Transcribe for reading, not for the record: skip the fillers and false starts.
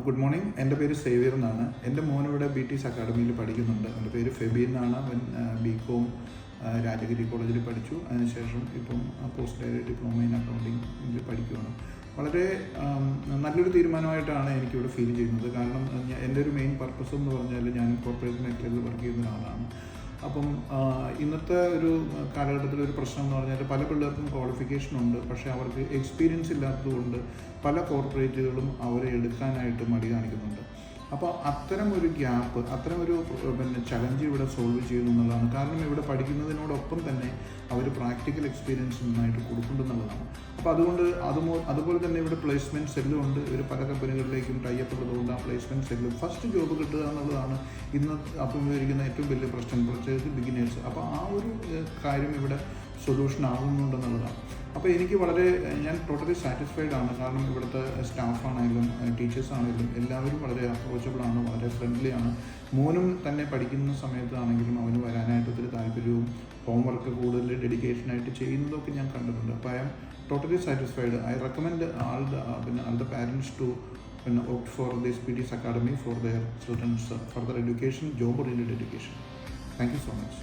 Good morning. എൻ്റെ പേര് Xavier എന്നാണ്. എൻ്റെ മോൻ ഇവിടെ BTS അക്കാഡമിയിൽ പഠിക്കുന്നുണ്ട്. എൻ്റെ പേര് ഫെബി എന്നാണ്. അവൻ BCom രാജഗിരി കോളേജിൽ പഠിച്ചു. അതിനുശേഷം ഇപ്പം പോസ്റ്റ് ഗ്രാജുവേറ്റ് ഡിപ്ലോമ ഇൻ അക്കൗണ്ടിങ്ങിൽ പഠിക്കുകയാണ്. വളരെ നല്ലൊരു തീരുമാനമായിട്ടാണ് എനിക്കിവിടെ ഫീൽ ചെയ്യുന്നത്. കാരണം എൻ്റെ ഒരു മെയിൻ പർപ്പസ് എന്ന് പറഞ്ഞാൽ ഞാൻ കോർപ്പറേറ്റ് മേഖലയിൽ വർക്ക് ചെയ്യുന്ന ഒരാളാണ്. അപ്പം ഇന്നത്തെ ഒരു കാലഘട്ടത്തിൽ ഒരു പ്രശ്നം എന്ന് പറഞ്ഞാൽ പല പിള്ളേർക്കും ക്വാളിഫിക്കേഷൻ ഉണ്ട്, പക്ഷേ അവർക്ക് എക്സ്പീരിയൻസ് ഇല്ലാത്തതുകൊണ്ട് പല കോർപ്പറേറ്റുകളും അവരെ എടുക്കാനായിട്ട് മടി കാണിക്കുന്നുണ്ട്. അപ്പോൾ അത്തരം ഒരു ഗ്യാപ്പ്, അത്തരം ഒരു ചലഞ്ച് ഇവിടെ സോൾവ് ചെയ്യുന്നു എന്നുള്ളതാണ്. കാരണം ഇവിടെ പഠിക്കുന്നതിനോടൊപ്പം തന്നെ അവർ പ്രാക്ടിക്കൽ എക്സ്പീരിയൻസ് നന്നായിട്ട് കൊടുക്കുന്നുണ്ടെന്നുള്ളതാണ്. അപ്പോൾ അതുപോലെ തന്നെ ഇവിടെ പ്ലേസ്മെൻറ്റ് സെല്ലും ഉണ്ട്. ഒരു പല കമ്പനികളിലേക്കും ടൈപ്പ് ഉള്ളതുകൊണ്ട് ആ പ്ലേസ്മെൻറ്റ് സെല്ലും ഫസ്റ്റ് ജോബ് കിട്ടുക എന്നുള്ളതാണ് ഇന്ന് അഭിമുഖീകരിക്കുന്ന ഏറ്റവും വലിയ പ്രശ്നം, പ്രത്യേകിച്ച് ബിഗിനേഴ്സ്. അപ്പോൾ ആ ഒരു കാര്യം ഇവിടെ സൊല്യൂഷൻ ആകുന്നുണ്ടെന്നുള്ളതാണ്. അപ്പോൾ എനിക്ക് ഞാൻ ടോട്ടലി സാറ്റിസ്ഫൈഡ് ആണ്. കാരണം ഇവിടുത്തെ സ്റ്റാഫാണെങ്കിലും ടീച്ചേഴ്സ് ആണെങ്കിലും എല്ലാവരും വളരെ അപ്രോച്ചബിളാണ്, വളരെ ഫ്രണ്ട്ലി ആണ്. മോനും തന്നെ പഠിക്കുന്ന സമയത്താണെങ്കിലും അവന് വരാനായിട്ട് ഒത്തിരി താല്പര്യവും ഹോംവർക്ക് കൂടുതൽ ഡെഡിക്കേഷനായിട്ട് ചെയ്യുന്നതൊക്കെ ഞാൻ കണ്ടിട്ടുണ്ട്. അപ്പോൾ I am totally satisfied. I recommend all the parents to opt for this BTS Academy for their children's further education, job oriented education. Thank you so much.